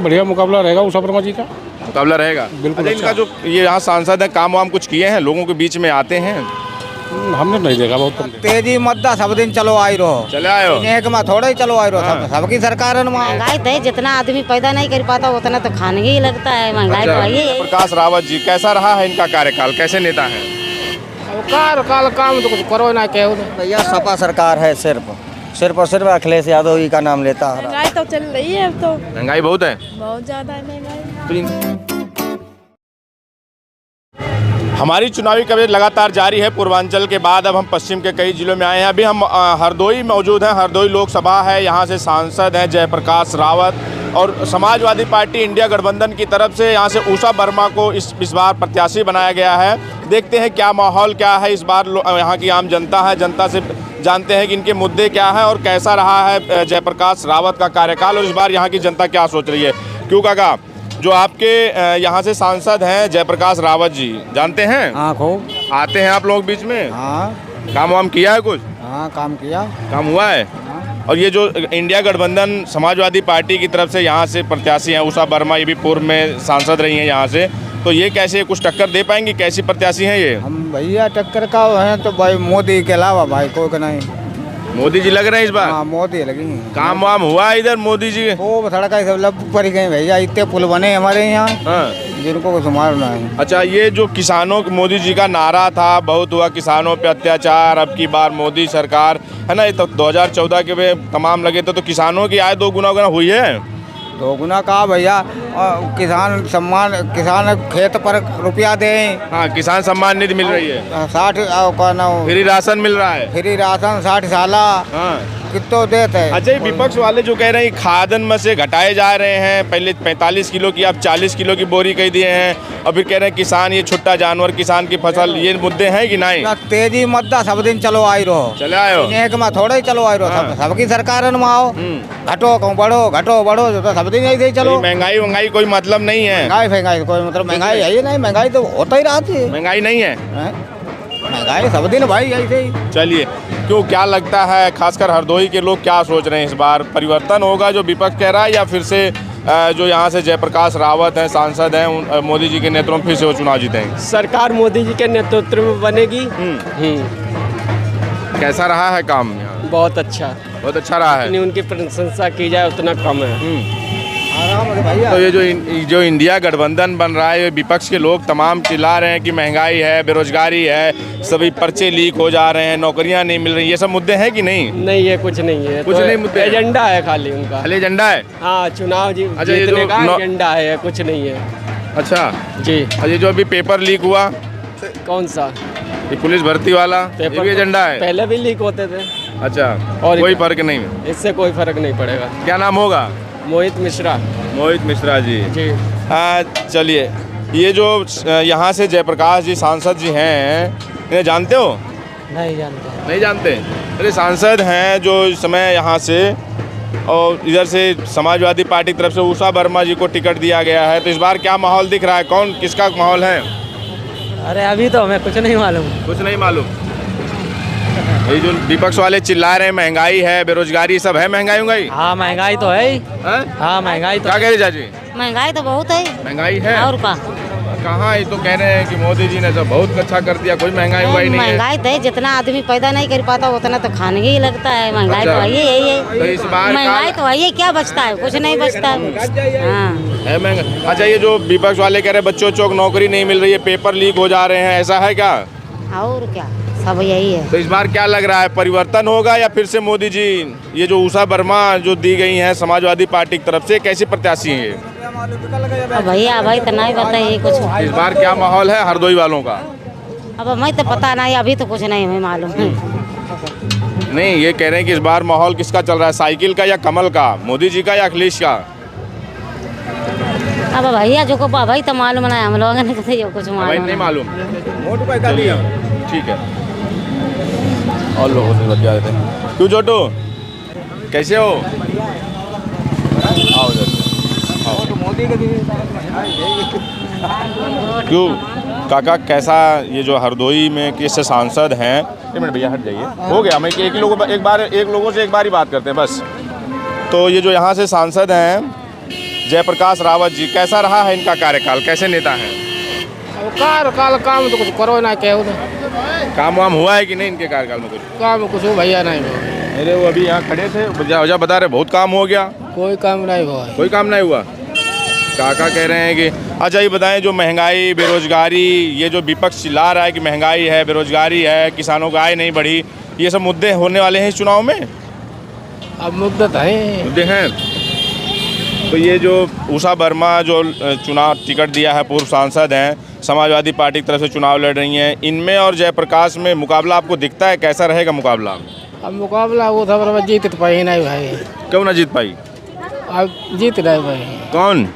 बढ़िया मुकाबला रहेगा उषा वर्मा जी का। मुकाबला रहेगा बिल्कुल। अच्छा, इनका जो ये यहाँ सांसद है, काम वाम कुछ किए हैं, लोगों के बीच में आते हैं? हमने नहीं देखा, बहुत कम देखा। तेजी मद्दा सब दिन चलो आई रहो, चले आए हो? एक में थोड़ा ही चलो आई रहो, सबकी सरकार महंगाई तो है, जितना आदमी पैदा नहीं कर पाता उतना तो खाने ही लगता है। महंगाई तो है ही। प्रकाश रावत जी कैसा रहा है इनका कार्यकाल, कैसे नेता है? काल काम तो कुछ करो ना, क्या भैया सपा सरकार है, सिर्फ और सिर्फ अखिलेश यादव जी का नाम लेता है। महंगाई तो चल रही है अब तो, महंगाई बहुत है, बहुत ज्यादा है महंगाई। हमारी चुनावी कवरेज लगातार जारी है। पूर्वांचल के बाद अब हम पश्चिम के कई जिलों में आए हैं। अभी हम हरदोई मौजूद हैं। हरदोई लोकसभा है, यहाँ से सांसद हैं जयप्रकाश रावत, और समाजवादी पार्टी इंडिया गठबंधन की तरफ से यहाँ से उषा वर्मा को इस बार प्रत्याशी बनाया गया है। देखते हैं क्या माहौल क्या है इस बार। यहाँ की आम जनता है, जनता से जानते हैं कि इनके मुद्दे क्या है और कैसा रहा है जयप्रकाश रावत का कार्यकाल, और इस बार यहाँ की जनता क्या सोच रही है। क्यों काका, जो आपके यहाँ से सांसद हैं जयप्रकाश रावत जी, जानते हैं? हाँ खूब आते हैं आप लोग बीच में? हाँ काम वाम किया है कुछ? हाँ काम किया, काम हुआ है। और ये जो इंडिया गठबंधन समाजवादी पार्टी की तरफ से यहाँ से प्रत्याशी हैं उषा वर्मा, ये भी पूर्व में सांसद रही हैं यहाँ से, तो ये कैसे कुछ टक्कर दे पाएंगी? कैसी प्रत्याशी हैं ये? हम भैया टक्कर का है तो भाई मोदी के अलावा भाई कोई का नहीं। मोदी जी लग रहे हैं इस बार? हाँ मोदी लगी। काम वाम हुआ है इधर मोदी जी? वो सड़क सब लब पड़ गए भैया, इतने पुल बने हमारे यहाँ, हाँ। जिनको कुछ मारना है। अच्छा, ये जो किसानों मोदी जी का नारा था, बहुत हुआ किसानों पे अत्याचार, अब की बार मोदी सरकार है ना, ये तो 2014 के में तमाम लगे थे, तो किसानों की आय दो गुना हुई है? दोगुना कहा भैया, किसान सम्मान, किसान खेत पर रुपया दें। हाँ, किसान सम्मान निधि मिल रही है, 60 का ना फ्री राशन मिल रहा है, फ्री राशन 60 साला, हाँ कितो देते हैं। अच्छा, ये विपक्ष वाले जो कह रहे हैं खाद्यान्न में से घटाए जा रहे हैं, पहले 45 किलो की अब 40 किलो की बोरी कह दिए हैं, और फिर कह रहे हैं किसान ये छुट्टा जानवर, किसान की फसल, ये मुद्दे हैं कि नहीं? तेजी मद्दा सब दिन चलो आई रहो, चले आए हो? एक में थोड़ा ही चलो आई रहो, सबकी सरकार में आओ, घटो बढ़ो तो सब दिन ऐसे ही चलो। महंगाई वंगाई कोई मतलब नहीं है? महंगाई कोई मतलब महंगाई है ही नहीं, महंगाई तो होता ही रहती है। महंगाई नहीं है, महंगाई सब दिन भाई ऐसे ही। चलिए, क्यों क्या लगता है खासकर हरदोई के लोग क्या सोच रहे हैं इस बार? परिवर्तन होगा जो विपक्ष कह रहा है, या फिर से जो यहाँ से जयप्रकाश रावत हैं सांसद हैं, मोदी जी के नेतृत्व में फिर से वो चुनाव जीतेंगे? सरकार मोदी जी के नेतृत्व में बनेगी। कैसा रहा है काम यहाँ? बहुत अच्छा, बहुत अच्छा रहा है। उनकी प्रशंसा की जाए उतना कम है। तो ये जो इंडिया गठबंधन बन रहा है, विपक्ष के लोग तमाम चिल्ला रहे हैं कि महंगाई है, बेरोजगारी है, सभी पर्चे लीक हो जा रहे हैं, नौकरियां नहीं मिल रही, ये सब मुद्दे हैं कि नहीं? नहीं, ये कुछ नहीं है, कुछ नहीं मुद्दे, एजेंडा है खाली उनका। खाली एजेंडा है? हाँ, चुनाव जीतने का एजेंडा है, कुछ नहीं है। अच्छा जी। और ये जो अभी पेपर लीक हुआ, कौन सा? ये पुलिस भर्ती वाला पेपर भी एजेंडा है? पहले भी लीक होते थे। अच्छा, और कोई फर्क नहीं? इससे कोई फर्क नहीं पड़ेगा। क्या नाम होगा? मोहित मिश्रा। मोहित मिश्रा जी। जी। चलिए, ये जो यहाँ से जयप्रकाश जी सांसद जी हैं, इन्हें जानते हो? नहीं जानते। नहीं जानते? अरे सांसद हैं जो इस समय यहाँ से, और इधर से समाजवादी पार्टी की तरफ से उषा वर्मा जी को टिकट दिया गया है, तो इस बार क्या माहौल दिख रहा है? कौन किसका माहौल है? अरे अभी तो हमें कुछ नहीं मालूम। कुछ नहीं मालूम? ये जो विपक्ष वाले चिल्ला रहे हैं महंगाई है, बेरोजगारी, सब है महंगाई? हाँ, महंगाई तो है ही। हाँ, महंगाई तो। क्या कह रही चाची? महंगाई तो बहुत है। महंगाई है? और का? कहाँ? ये तो कह रहे हैं कि मोदी जी ने तो बहुत अच्छा कर दिया, कोई महंगाई हुआ ही नहीं है। महंगाई तो है, जितना आदमी पैदा नहीं कर पाता उतना तो खाने ही लगता है। महंगाई तो है यही है। तो इस बार महंगाई तो है, क्या बचता है? कुछ नहीं बचता है। हाँ, है महंगा। अच्छा, ये जो विपक्ष वाले कह रहे हैं बच्चों को नौकरी नहीं मिल रही है, पेपर लीक हो जा रहे हैं, ऐसा है क्या? और क्या, सब यही है। तो इस बार क्या लग रहा है, परिवर्तन होगा या फिर से मोदी जी, ये जो उषा वर्मा जो दी गई हैं समाजवादी पार्टी की तरफ से, कैसी प्रत्याशी हैं ये? भैया भाई तो नहीं बताइए कुछ। इस बार क्या माहौल है हरदोई वालों का? अब हमें तो पता नहीं, अभी तो कुछ नहीं हमें मालूम। नहीं, ये कह रहे हैं कि इस बार माहौल किसका चल रहा है, साइकिल का या कमल का, मोदी जी का या अखिलेश का? अब भैया जो को भाई तो मालूम नहीं, हम लोगों ने कुछ मालूम नहीं मालूम। ठीक है, और लोगों से बतिया देते हैं। क्यों छोटू, कैसे हो? आओ क्यों काका, कैसा ये जो हरदोई में किस सांसद हैं? एक मिनट भैया, हट जाइए, हो गया। मैं एक लोगों से एक बार ही बात करते हैं बस। तो ये जो यहाँ से सांसद हैं जयप्रकाश रावत जी, कैसा रहा है इनका कार्यकाल, कैसे नेता हैं? अब कार्यकाल काम तो कुछ करो ना केहू ने काम वाम हुआ है कि नहीं इनके कार्यकाल में कुछ? काम कुछ हो भैया नहीं हुआ अरे वो अभी यहाँ खड़े थे, वजह बता रहे बहुत काम हो गया। कोई काम नहीं हुआ कोई काम नहीं हुआ। काका कह रहे हैं कि अच्छा ये बताएं, जो महंगाई बेरोजगारी, ये जो विपक्ष चिल्ला रहा है कि महंगाई है, बेरोजगारी है, किसानों की आय नहीं बढ़ी, ये सब मुद्दे होने वाले हैं इस चुनाव में? अब मुद्दत है मुद्दे हैं। तो ये जो उषा वर्मा जो चुनाव टिकट दिया है, पूर्व सांसद हैं, समाजवादी पार्टी की तरफ से चुनाव लड़ रही हैं, इनमें और जयप्रकाश में मुकाबला आपको दिखता है? कैसा रहेगा मुकाबला? अब मुकाबला वो था पर जीत तो पाई नहीं भाई। क्यों ना जीत पाई? अब जीत नहीं भाई। कौन?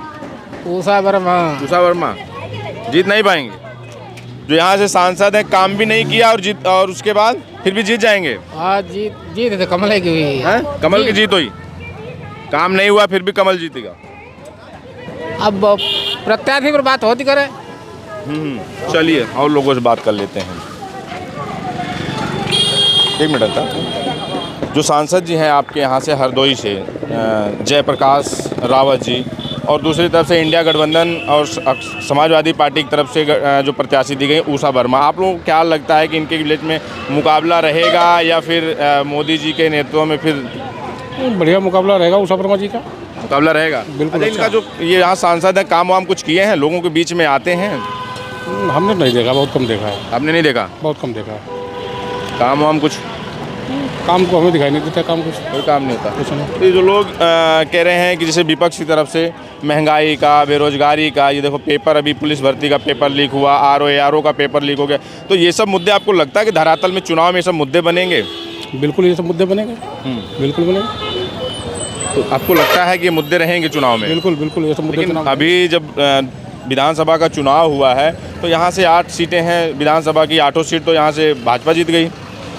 उषा वर्मा। उषा वर्मा जीत नहीं पाएंगे? जो यहाँ से सांसद हैं, काम भी नहीं किया और उसके बाद फिर भी जीत जाएंगे? हाँ जीत तो कमल की हुई है। कमल की जीत हुई, काम नहीं हुआ फिर भी कमल जीतेगा। अब प्रत्याशी पर बात होती करे। चलिए और लोगों से बात कर लेते हैं। एक मिनट था। जो सांसद जी हैं आपके यहाँ से हरदोई से, जयप्रकाश रावत जी, और दूसरी तरफ से इंडिया गठबंधन और समाजवादी पार्टी की तरफ से जो प्रत्याशी दी गई उषा वर्मा, आप लोगों को क्या लगता है कि इनके बीच में मुकाबला रहेगा या फिर मोदी जी के नेतृत्व में फिर? बढ़िया मुकाबला रहेगा उषा वर्मा जी का। मुकाबला रहेगा बिल्कुल। इनका जो ये यहाँ सांसद है, काम वाम कुछ किए हैं, लोगों के बीच में आते हैं? हमने नहीं देखा, बहुत कम देखा है। आपने नहीं देखा? बहुत कम देखा है। काम वाम कुछ? काम को हमें दिखाई नहीं देता, काम कुछ कोई काम नहीं होता। कुछ नहीं। तो ये जो लोग कह रहे हैं कि जैसे विपक्ष की तरफ से महंगाई का, बेरोजगारी का, ये देखो पेपर, अभी पुलिस भर्ती का पेपर लीक हुआ, आरओ का पेपर लीक हो गया, तो ये सब मुद्दे आपको लगता है कि धरातल में चुनाव में ये सब मुद्दे बनेंगे? बिल्कुल ये सब मुद्दे बनेंगे। बिल्कुल बनेंगे। तो आपको लगता है कि ये मुद्दे रहेंगे चुनाव में? बिल्कुल बिल्कुल ये सब मुद्दे। लेकिन अभी जब विधानसभा का चुनाव हुआ है तो यहाँ से 8 सीटें हैं विधानसभा की, 8 सीट तो यहाँ से भाजपा जीत गई।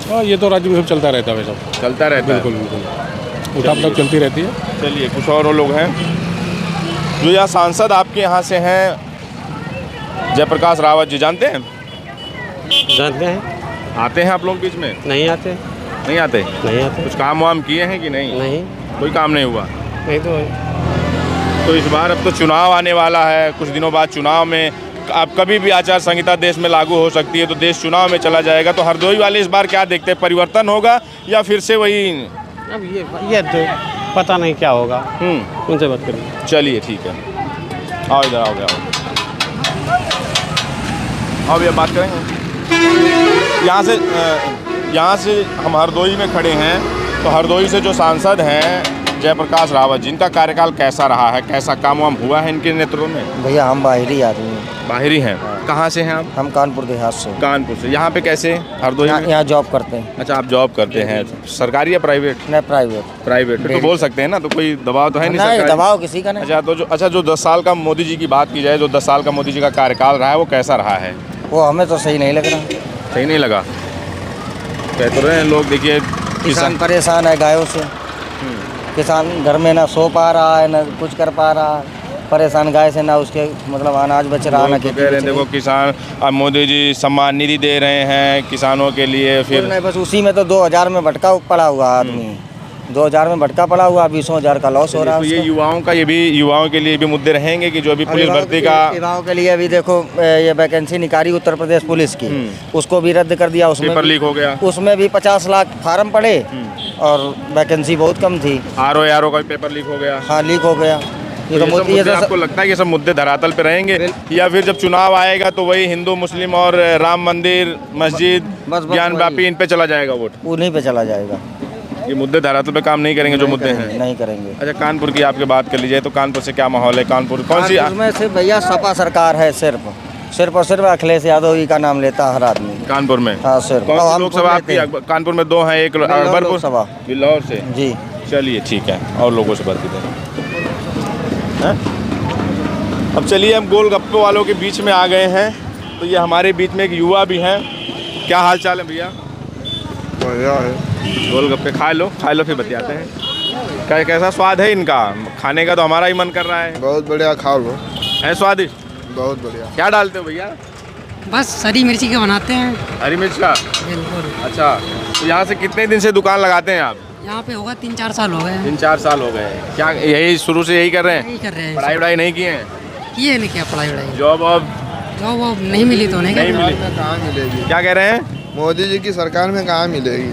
हाँ ये तो राज्य में सब चलता रहता है, सब चलता रहता है। बिल्कुल बिल्कुल उठापटक चलती रहती है। चलिए कुछ और लोग हैं जो यहाँ सांसद आपके यहाँ से हैं, जयप्रकाश रावत जी, जानते हैं? जानते हैं। आते हैं आप लोग बीच में? नहीं आते। नहीं आते? नहीं आते। कुछ काम वाम किए हैं कि नहीं? नहीं, कोई काम नहीं हुआ। नहीं तो इस बार अब तो चुनाव आने वाला है, कुछ दिनों बाद चुनाव में अब कभी भी आचार संहिता देश में लागू हो सकती है, तो देश चुनाव में चला जाएगा। तो हरदोई वाले इस बार क्या देखते हैं, परिवर्तन होगा या फिर से वही? अब ये तो पता नहीं क्या होगा। उनसे बात करिए। चलिए ठीक है, आओ इधर, आओ आओ भैया, बात करेंगे। यहाँ से हम हरदोई में खड़े हैं, तो हरदोई से जो सांसद हैं जयप्रकाश रावत जी, इनका कार्यकाल कैसा रहा है, कैसा काम वाम हुआ है इनके नेतृत्व में? भैया हम बाहरी आदमी हैं। बाहरी हैं? कहाँ से हैं आप? हम कानपुर देहात से। कानपुर से। यहाँ पे कैसे हरदोई में? यहाँ जॉब करते हैं। अच्छा, आप जॉब करते हैं, सरकारी या प्राइवेट? नहीं, प्राइवेट। प्राइवेट तो बोल सकते हैं ना, तो कोई दबाव तो है नहीं? नहीं, दबाव किसी का नहीं। अच्छा, जो 10 साल का मोदी जी की बात की जाए, जो 10 साल का मोदी जी का कार्यकाल रहा है, वो कैसा रहा है? वो हमें तो सही नहीं लग रहा। सही नहीं लगा? कह तो रहे हैं लोग, देखिए किसान परेशान है गायों से। किसान घर में ना सो पा रहा है, ना कुछ कर पा रहा है, परेशान गाय से, ना उसके मतलब अनाज बच रहा, ना खेती। कह रहे हैं देखो किसान, अब मोदी जी सम्मान निधि दे रहे हैं किसानों के लिए, फिर नहीं, बस उसी में तो 2000 में भटका पड़ा हुआ आदमी, 2000 में भटका पड़ा हुआ, 20,000 का लॉस हो रहा है। तो ये युवाओं के लिए भी मुद्दे रहेंगे कि जो अभी पुलिस भर्ती का, युवाओं के लिए अभी देखो ये वैकेंसी निकाली उत्तर प्रदेश पुलिस की, उसको भी रद्द कर दिया। उसमें पेपर लीक हो गया, उसमें भी 50 लाख फार्म पड़े और वैकेंसी बहुत कम थी। आरओ का पेपर लीक हो गया। हाँ, लीक हो गया। ये तो मोदी, आपको लगता है कि सब मुद्दे धरातल पे रहेंगे या फिर जब चुनाव आएगा तो वही हिंदू मुस्लिम और राम मंदिर, मस्जिद, ज्ञान व्यापी, इन पे चला जाएगा वोट? उन्हीं पे चला जाएगा। ये मुद्दे धरातल पे काम नहीं करेंगे जो मुद्दे हैं? नहीं करेंगे। अच्छा, कानपुर की आपकी बात कर लीजिए, तो कानपुर से क्या माहौल है? कानपुर कौन सी? उसमें से भैया सपा सरकार है, सिर्फ और सिर्फ अखिलेश यादव ही का नाम लेता है हर आदमी कानपुर में। हाँ सिर्फ। कौन सी लोकसभा आपकी? कानपुर में 2 हैं, एक अकबरपुर सभा बिल्लौर से जी। चलिए ठीक है, और लोगों से बात करते हैं। अब चलिए हम गोलगप्पे वालों के बीच में आ गए हैं, तो ये हमारे बीच में एक युवा भी हैं। क्या हाल चाल है भैया? बढ़िया है। गोलगप्पे खा लो फिर बतियाते हैं। कैसा स्वाद है इनका? खाने का तो हमारा ही मन कर रहा है। बहुत बढ़िया, खा लो। है स्वादिष्ट? बहुत बढ़िया। क्या डालते हो भैया? बस हरी मिर्ची का बनाते हैं। हरी मिर्च का? बिल्कुल। अच्छा, तो यहाँ से कितने दिन से दुकान लगाते हैं आप? यहाँ पे होगा 3-4 साल हो गए हैं। 3-4 साल हो गए। क्या यही शुरू से यही कर रहे हैं? यही कर रहे हैं। पढ़ाई वढ़ाई नहीं किए हैं? किए नहीं क्या पढ़ाई वढ़ाई? जॉब अब जॉब वो नहीं मिली तो नहीं नहीं कर मिली। कहाँ मिलेगी? क्या कह रहे हैं? मोदी जी की सरकार में कहाँ मिलेगी?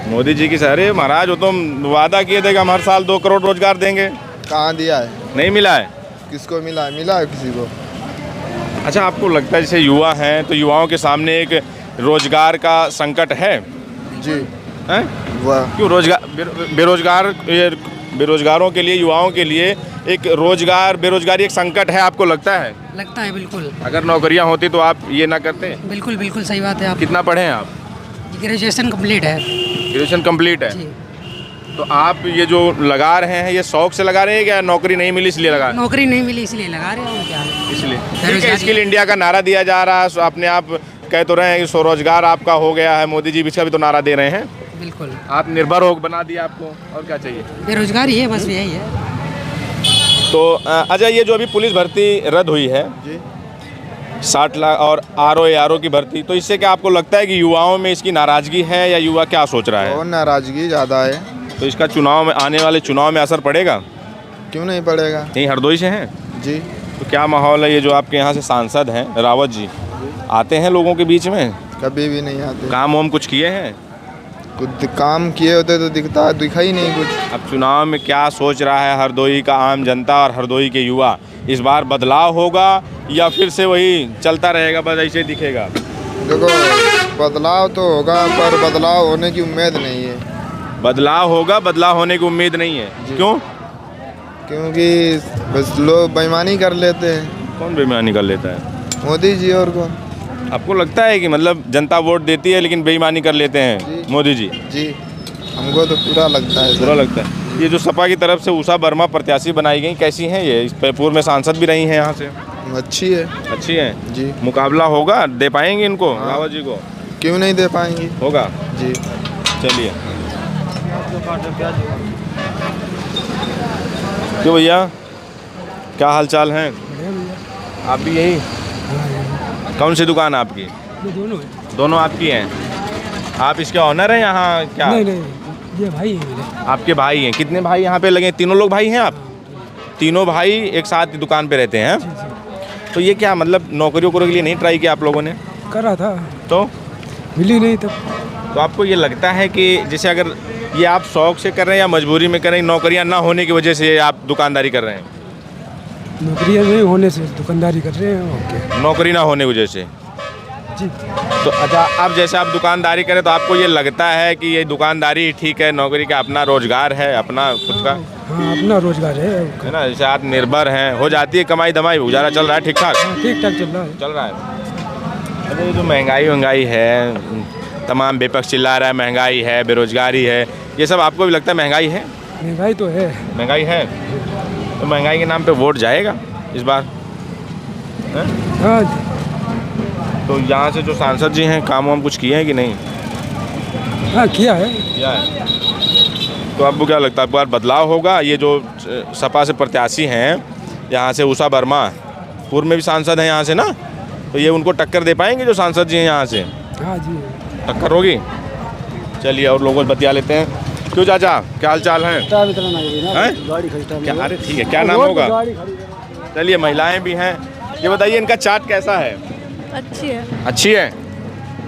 मोदी जी की अरे महाराज वो तो वादा किए थे कि हम हर साल 2 करोड़ रोजगार देंगे। कहाँ दिया है? नहीं मिला है। किसको मिला है? मिला है किसी को? अच्छा, आपको लगता है जैसे युवा हैं तो युवाओं के सामने एक रोजगार का संकट है? जी हैं? वाह, क्यों बेरोजगारों के लिए, युवाओं के लिए एक बेरोजगारी एक संकट है, आपको लगता है? लगता है बिल्कुल। अगर नौकरियां होती तो आप ये ना करते? बिल्कुल बिल्कुल सही बात है। आप कितना पढ़े हैं आप? ग्रेजुएशन कंप्लीट है। ग्रेजुएशन कंप्लीट है। जी। तो आप ये जो लगा रहे हैं ये शौक से लगा रहे हैं या नौकरी नहीं मिली इसलिए लगा रहे हैं? नौकरी नहीं मिली इसलिए लगा रहे हो क्या? इसलिए ठीक है। स्किल इंडिया का नारा दिया जा रहा है, अपने आप कह तो रहे हैं कि स्वरोजगार आपका हो गया है, मोदी जी भी इसका भी तो नारा दे रहे हैं। बिल्कुल। आप निर्भर हो बना दिया आपको, और क्या चाहिए? बेरोजगारी है, बस यही है। तो अजय, ये जो अभी पुलिस भर्ती रद्द हुई है जी 60 लाख और आरओ की भर्ती, तो इससे क्या आपको लगता है कि युवाओं में इसकी नाराजगी है या युवा क्या सोच रहा है? और नाराजगी ज़्यादा है। तो इसका चुनाव में, आने वाले चुनाव में असर पड़ेगा? क्यों नहीं पड़ेगा? यहीं हरदोई से हैं? जी तो क्या माहौल है? ये जो आपके यहाँ से सांसद हैं रावत जी, आते हैं लोगों के बीच में? कभी भी नहीं आते। काम वाम कुछ किए हैं? कुछ काम किए होते तो दिखा ही नहीं कुछ। अब चुनाव में क्या सोच रहा है हरदोई का आम जनता और हरदोई के युवा? इस बार बदलाव होगा या फिर से वही चलता रहेगा, बस ऐसे दिखेगा? देखो, बदलाव तो होगा पर बदलाव होने की उम्मीद नहीं है। बदलाव होगा, बदलाव होने की उम्मीद नहीं है। क्यों? क्योंकि बस लोग बेईमानी कर लेते हैं। कौन बेईमानी कर लेता है? मोदी जी और कौन? आपको लगता है कि मतलब जनता वोट देती है लेकिन बेईमानी कर लेते हैं मोदी जी? जी हमको तो पूरा लगता है। बुरा लगता है। ये जो सपा की तरफ से उषा वर्मा प्रत्याशी बनाई गई, कैसी हैं ये? इस पूर्व में सांसद भी रही हैं यहाँ से। अच्छी है। अच्छी हैं जी। मुकाबला होगा, दे पाएंगे इनको? रावत जी को क्यों नहीं दे पाएंगी? होगा। जी चलिए। क्यों भैया, क्या हाल चाल हैं? आप भी यही? कौन सी दुकान आपकी? दोनों आपकी हैं? आप इसके ऑनर हैं यहाँ क्या? नहीं, ये भाई है मेरे। आपके भाई हैं? कितने भाई यहाँ पे लगे? तीनों लोग भाई हैं आप? तीनों भाई एक साथ दुकान पे रहते हैं? तो ये क्या मतलब नौकरी वोकरी के लिए नहीं ट्राई किया आप लोगों ने? करा था तो मिली नहीं तब। तो आपको ये लगता है कि जैसे अगर ये आप शौक से कर रहे हैं या मजबूरी में कर रहे हैं, नौकरियां ना होने की वजह से आप दुकानदारी कर रहे हैं? नौकरियाँ नहीं होने से दुकानदारी कर रहे हैं। ओके नौकरी ना होने की वजह से जी। तो अच्छा, अब जैसे आप दुकानदारी करें तो आपको ये लगता है कि ये दुकानदारी ठीक है, नौकरी का अपना रोजगार है, अपना खुद का हाँ, अपना रोजगार है ना? जैसे आत्मनिर्भर हैं, हो जाती है कमाई धमाई, गुजारा चल रहा है ठीक ठाक? ठीक ठाक चल रहा है। चल रहा है। अरे ये जो महंगाई है, तमाम विपक्ष चिल्ला रहा है महंगाई है, बेरोजगारी है, ये सब आपको भी लगता है महंगाई है? महंगाई तो है। महंगाई है तो महंगाई के नाम पे वोट जाएगा इस बार? हाँ तो यहाँ से जो सांसद जी हैं काम वाम कुछ किए हैं कि नहीं? हाँ किया है। किया है। तो आपको क्या लगता है अब बार बदलाव होगा? ये जो सपा से प्रत्याशी हैं यहाँ से उषा वर्मा, पूर्व में भी सांसद हैं यहाँ से ना, तो ये उनको टक्कर दे पाएंगे जो सांसद जी हैं यहाँ से? हाँ जी टक्कर होगी। चलिए और लोगों से बतिया लेते हैं। क्यों चाचा, क्या हाल चाल है? क्या? अरे ठीक है, क्या नाम होगा? चलिए, महिलाएं भी हैं। ये बताइए इनका चाट कैसा है? अच्छी है। अच्छी है,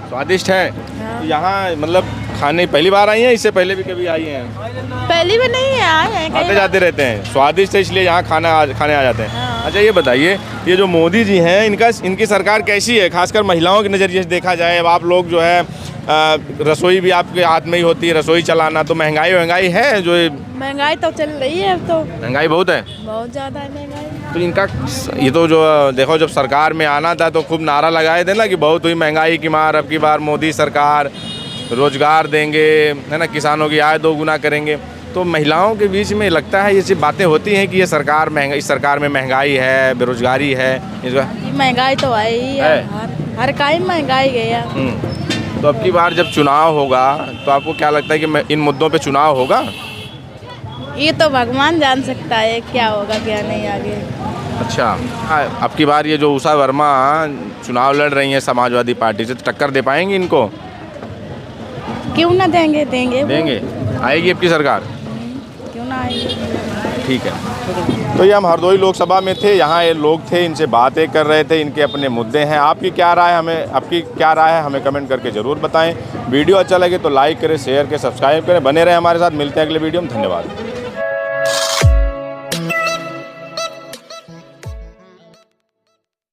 स्वादिष्ट है। तो यहाँ मतलब खाने पहली बार आई हैं, इससे पहले भी कभी आई हैं? पहली भी नहीं है, आए हैं आते जाते रहते हैं। स्वादिष्ट है इसलिए यहाँ खाने आ जाते हैं। अच्छा ये बताइए, ये जो मोदी जी हैं इनकी सरकार कैसी है, खासकर महिलाओं के नज़रिए से देखा जाए? अब आप लोग जो है रसोई भी आपके हाथ में ही होती है, रसोई चलाना, तो महंगाई है जो? महंगाई तो चल रही है अब तो। महंगाई बहुत है? बहुत ज़्यादा है महंगाई। तो इनका ये तो जो देखो, जब सरकार में आना था तो खूब नारा लगाए थे ना कि बहुत हुई महंगाई की मार, अब की बार मोदी सरकार रोजगार देंगे, है ना, किसानों की आय 2 गुना करेंगे। तो महिलाओं के बीच में लगता है ये सब बातें होती हैं कि ये सरकार इस सरकार में महंगाई है, बेरोजगारी है, महंगाई तो आई है, हर कहीं महंगाई गया। तो अब की बार जब चुनाव होगा तो आपको क्या लगता है कि इन मुद्दों पे चुनाव होगा? ये तो भगवान जान सकता है क्या होगा क्या नहीं आगे। अच्छा, अब की बार ये जो उषा वर्मा चुनाव लड़ रही हैं समाजवादी पार्टी से, तो टक्कर दे पाएंगी इनको? क्यों ना देंगे। देंगे। आएगी आपकी सरकार? क्यों ना आएगी। ठीक है। तो ये हम हरदोई लोकसभा में थे, यहाँ ये लोग थे, इनसे बातें कर रहे थे, इनके अपने मुद्दे हैं। आपकी क्या राय है हमें कमेंट करके ज़रूर बताएं। वीडियो अच्छा लगे तो लाइक करें, शेयर करें, सब्सक्राइब करें, बने रहें हमारे साथ। मिलते हैं अगले वीडियो में। धन्यवाद।